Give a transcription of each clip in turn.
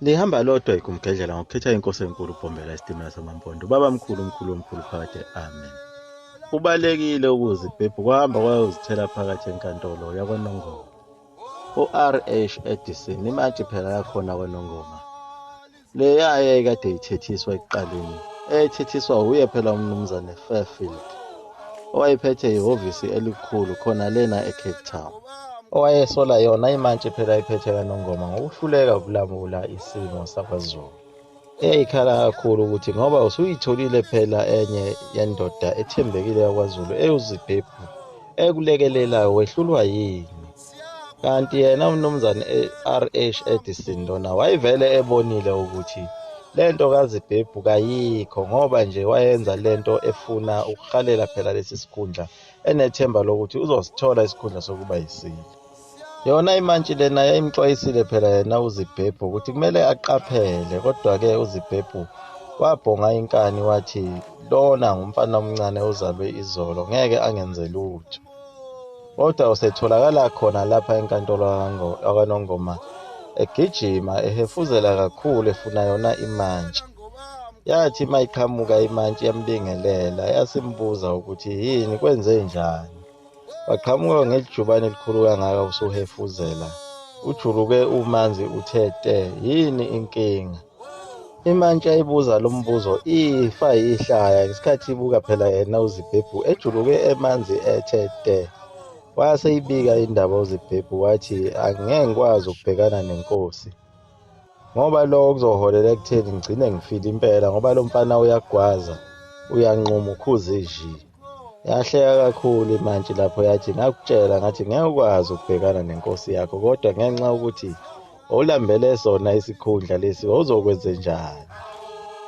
Lihamba lodwa iGumgedlela ngokukhetha inkosi enkulu uBombela isitimela samaMpondo. Ubaba mkhulu omkhulu omkhulu phakade. Amen. Kubalekile ukuzibhebhu kwahamba kwayozithela phakathi enkantolo yakwaNongoma. U-R.H. Edison imantshi phela yakhona kwaNongoma. Leya kade ithethiswa ekuqaleni. Ethethiswa uye phela umnumzane Fairfield, owayephethe ihhovisi elikhulu khona lena eCape Town. Owayesola yona imantshi phela iphethe kaNongoma ngokuhluleka ukulamula isimo sakwaZulu. Eyayikhala kakhulu ukuthi ngoba usuyitholile phela enye yendoda ethembekile yakwaZulu eyuzibhebhu ekulekelelayo wehlulwa yini. Kanti yena umnumzane R.H. Edison lona wayevele ebonile ukuthi lento kaZibhebhu kayikho ngoba nje wayenza lento efuna ukuhalela phela lesi sikhundla enethemba lokuthi uzosithola isikhundla sokuba yisilo. Yona imantshi lena yayimxwayisile phela yena uZibhebhu ukuthi kumele aqaphele, kodwa-ke uZibhebhu wabhonga inkani wathi lona ngumfana omncane uzalwe izolo ngeke angenze lutho. Kodwa usetholakala khona lapha enkantolo yakwaNongoma egijima ehefuzela kakhulu efuna yona imantshi. Yathi mayiqhamuka imantshi yambingelela yasimbuza ukuthi yini kwenze njani. Waqhamuka ngelijubane elikhulu kangaka usuhefuzela. Ujuluke umanzi uthe yini inkinga. Imantshi yayibuza lo mbuzo ifa yihlaya ngesikhathi ibuka phela yena uZibhebhu ejuluke emanzi ethe. Waseyibika indaba uZibhebhu wathi angeke ngikwazi ukubhekana nenkosi ngoba lokho kuzoholela ekutheni ngigcine ngifile impela ngoba lo mfana uyagwaza uyanquma ukhuza izwi. Yahleka kakhulu imantshi lapho yathi ngakutshela ngathi ngeke ukwazi ukubhekana nenkosi yakho kodwa ngenxa ukuthi olambele sona isikhundla lesi uzokwenze njani.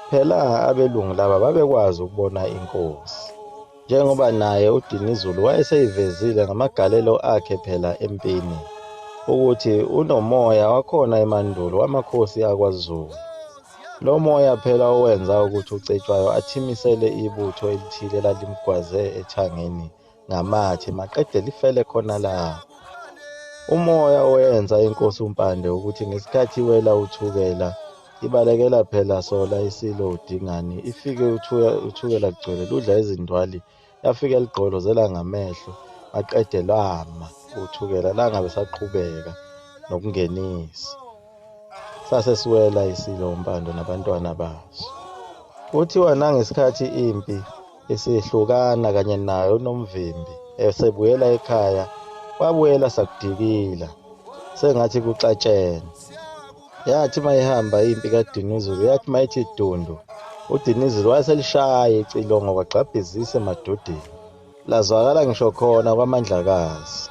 Phela abelungu laba babekwazi ukubona inkosi njengoba naye uDinizulu wayeseyivezile ngamagalelo akhe phela empini ukuthi unomoya wakhona emandulo wamakhosi akwaZulu. Lo moya phela owenza ukuthi uCetshwayo athimisele ibutho elithile elalimgwaze ethangeni ngamathe maqede lifele khona lapho. Umoya owenza inkosi uMpande ukuthi ngesikhathi wela uthukela ibalekela phela sola isilo uDingani ifike uthukela kugcwele ludla izindwali yafike ligqolozela ngamehlo maqede lama uthukela langabe saqhubeka nokungenisa. Sasesiwela isilo uMpando nabantwana baso. Kuthiwa nangesikhathi impi isihlukana kanye nayo uNomvimbi esebuyela ekhaya wabuyela sakudikila sengathi kuxatshene. Yathi mayihamba impi kaDinizulu yathi mayithi dundu uDinizulu wayeselishaya icilongo kwagxabhizisa emadodeni lazwakala ngisho khona kwaMandlakazi.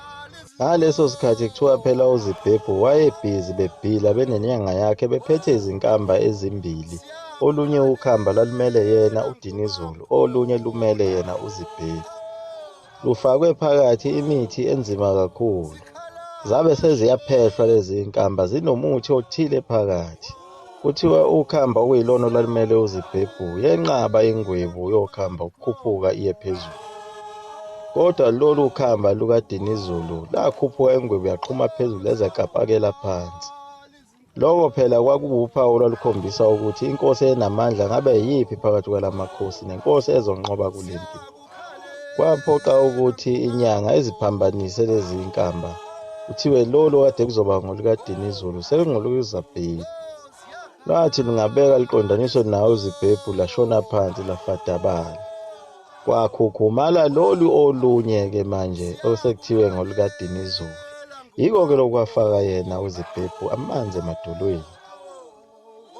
Ngaleso sikhathi kuthiwa phela uZibhebhu wayebhizi bebhila benenyanga yakhe bephethe izinkamba ezimbili, olunye ukhamba lwalimele yena uDinizulu olunye lumele yena uZibhebhu. Lufakwe phakathi imithi enzima kakhulu. Zabe seziyaphehlwa lezi inkamba zinomuthi othile phakathi. Kuthiwa ukhamba okuyilona olwalimele uZibhebhu yenqaba ingwebu yokhamba ukukhuphuka iye phezulu. Kodwa lolu khamba lukaDinizulu lakhuphuka ingwebu yaqhuma phezulu ezaqapakela phansi. Lokho phela kwakuwuphawu olwalukhombisa ukuthi inkosi enamandla ngabe yiphi phakathi kwalamakhosi nenkosi ezonqoba kulempi. Kwaphoqa ukuthi inyanga eziphambanise lezi inkamba. Kuthiwe lolo kade kuzoba ngolukaDinizulu sekungolukaZibhebhu. Lwathi lungabeka liqondaniswe nawo uZibhebhu lashona phansi lafadabala. Kwakhukhumala lolu olunye-ke manje osekuthiwe ngolukaDinizulu. Yiko-ke lokwafaka yena uZibhebhu amanzi emadolweni.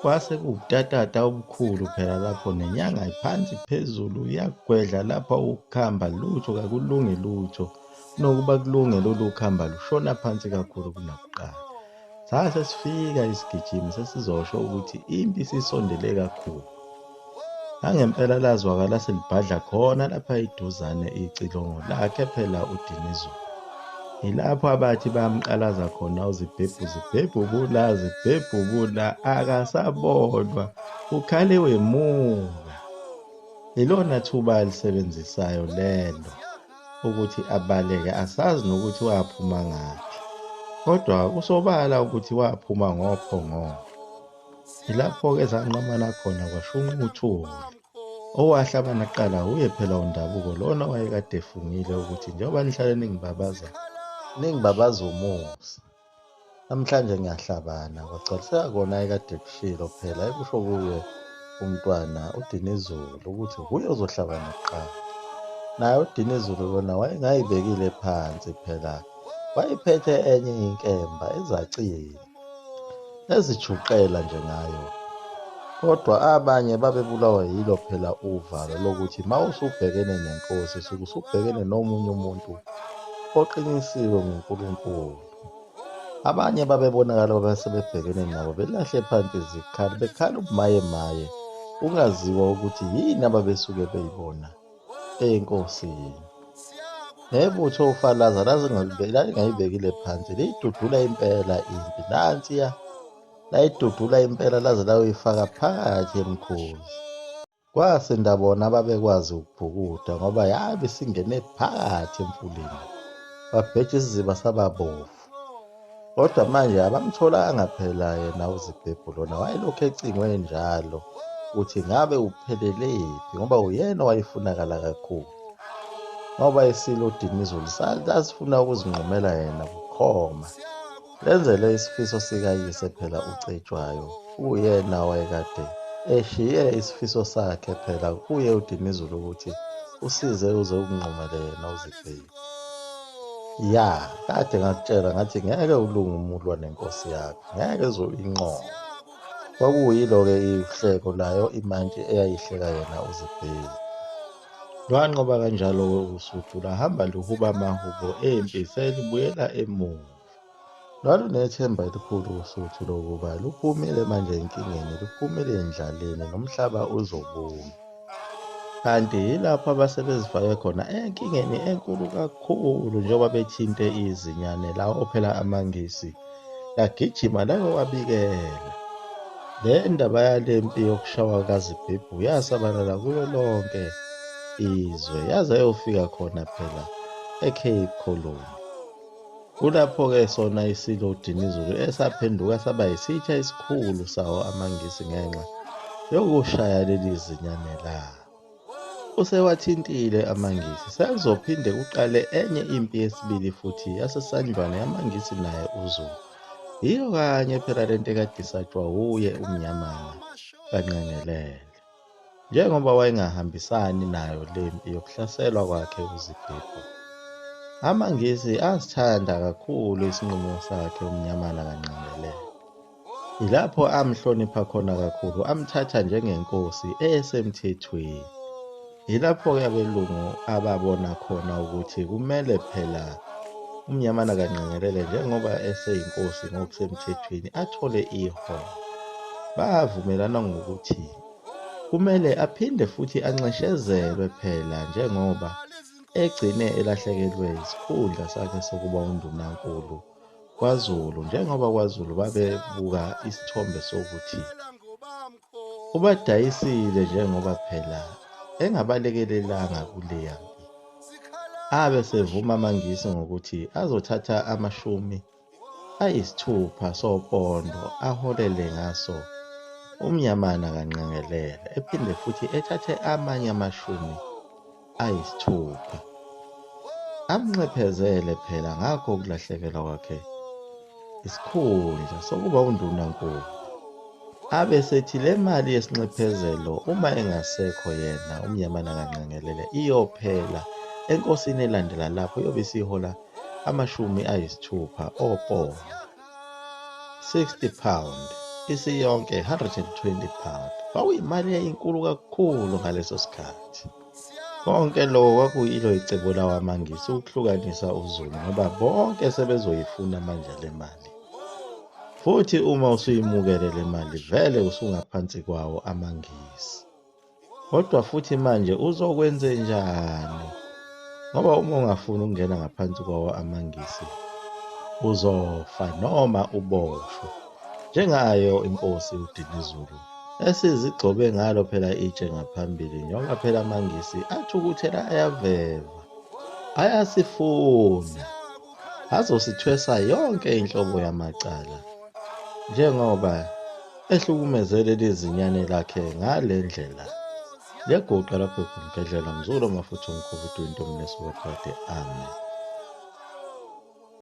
Kwase kuwutatata obukhulu phela lapho nenyanga iphansi phezulu iyagwedla lapha ukukhamba lutho kakulungi lutho. Nokuba kulunge lolu khamba lushona phansi kakhulu kunakuqala. Sase sifika isigijimi sesizosho ukuthi impi sisondele kakhulu. Angempela lazwakala selibhadla khona lapha iduzane icilongo lakhe phela uDinizulu. Ilapho abathi bayamqalaza khona uZibhebhu, Zibhebhu bula, Zibhebhu bula, akasabonwa ukhale wemuka. Ilona thuba alisebenzisayo lelo ukuthi abaleke asazi nokuthi waphuma ngaphi. Kodwa kusobala ukuthi waphuma ngophongopho. Ilapho-ke zanqamana khona kwashunqa uthuli. Owahlabana kuqala uye phela uNdabuko lona wayekade efungile ukuthi njengoba nihlale ningibabaza umusa. Namhlanje ngiyahlabana kwagcwaliseka kona ayekade kushilo phela ekusho kuye umntwana uDinizulu ukuthi kuye ozohlabana kuqala. Naye uDinizulu lona wayengayibekile phansi phela wayephethe enye inkemba ezacile ezijuqela nje ngayo. Kodwa abanye babebulawa yilo phela uvalo lokuthi mawusubhekene nenkosi usuke usubhekene nomunye umuntu oqinisiwe nguNkulunkulu. Abanye babebonakala babesebebhekene nabo belahle phansi izikhali bekhala ubumayemaye kungaziwa ukuthi yini ababesuke beyibona enkosini. Nebutho uFalaza lalingayibekile phansi liyidudula impela impi nansiya layidudula impela laze layoyifaka phakathi emkhosi. Kwasinda bona ababekwazi ukubhukuda ngoba yabe singene phakathi emfuleni babheja isiziba sababovu. Kodwa manje abamtholanga phela yena uZibhebhu lona wayelokhu ecingwe njalo ukuthi ngabe uphelelепhi ngoba uyena wayefunakala kakhulu. Ngoba isilo uDinizulu lasifuna ukuzinqumela yena bukhoma lenzele isifiso sikayise phela uCetshwayo. Uyena wayekade eshiye isifiso sakhe phela kuye uDinizulu ukuthi usize uze ukunqumele yena uZibhebhu. Ya, kade ngakutshela ngathi ngeke ulunge umulwa nenkosi yakho, ngeke uzoyinqoma. Kwakuyilo-ke ihleko layo imantshi eyayihleka yena uZibhebhu. Lwanqoba kanjalo-ke uSuthu lahamba luhuba amahubo empi selibuyela emuva. Lwalunethemba elikhulu uSuthu lokuba luphumile manje enkingeni, luphumile endlaleni nomhlaba uzobuna. Kanti yilapho abasebezifake khona enkingeni enkulu kakhulu njengoba bethinte izinyane lawo phela amangisi lagijima layowabikela. Le ndaba yalempi yokushawa kaZibhebhu yasabalala kulo lonke izwe yaze yayofika khona phela eCape Colony. Kulapho-ke sona isilo uDinizulu esaphenduka saba yisitsha esikhulu sawo amangisi ngenxa yokushaya leli zinyane lawo. Usewathintile amangisi, sekuzophinde kuqale enye impi yesibili futhi yasesandlwane yamangisi naye uZulu. Yiyo kanye phela lento ekade isatshwa uye uMnyamana kaNgqengelele. Njengoba wayengahambisani nayo lempi yokuhlaselwa kwakhe uZibhebhu, amangisi asithanda kakhulu isinqumo sakhe uMnyamana kaNgqengelele. Yilapho amhlonipha khona kakhulu amthatha njengenkosi esemthethweni. Yilapho-ke abelungu ababona khona ukuthi kumele phela uMnyamana kaNgqengelele njengoba eseyinkosi ngokusemthethweni athole iholo. Bavumelana ngokuthi kumele aphinde futhi anxeshezelwe phela njengoba egcine elahlekelwe isikhundla sakhe sokuba undunankulu kwaZulu, njengoba kwaZulu babebuka isithombe sokuthi ubadayisile njengoba phela engabalekelelanga kuleya mpi. Abe sevuma amangisi ngokuthi azothatha 60 sopondo aholele ngaso uMnyamana kaNgqengelele, ephinde futhi ethathe amanye 60 amnxephezele phela ngakho ukulahlekelwa kwakhe isikhundla sokuba undunankulu. Abe sethi le mali yesinxephezelo uma engasekho yena uMnyamana kaNgqengelele iyophela enkosini elandela lapho yobe isihola 60 opondo, 60 pound, isiyonke 120 pound. Kwakuyimali eyinkulu kakhulu ngaleso sikhathi. Konke lokho kwakuyilo icebo lawo amangisi ukuhlukanisa uZulu ngoba bonke sebezoyifuna manje le mali. Futhi uma usuyimukele le mali vele usungaphansi kwawo amangisi. Kodwa futhi manje uzokwenze njani? Ngoba uma ungafuni ukungena ngaphansi kwawo amangisi uzofa noma uboshwe. Njengayo inkosi uDinizulu esizigcobe ngalo phela itshe ngaphambili njengoba phela amangisi athukuthela ayaveva, ayasifuna, azosithwesa yonke inhlobo yamacala njengoba ehlukumeze leli zinyane lakhe ngale ndlela. Liyagoqa lapho eGumgedlela, mzukulu wamafutha omkhulu uDwinto Mnisi waphakade. Amen.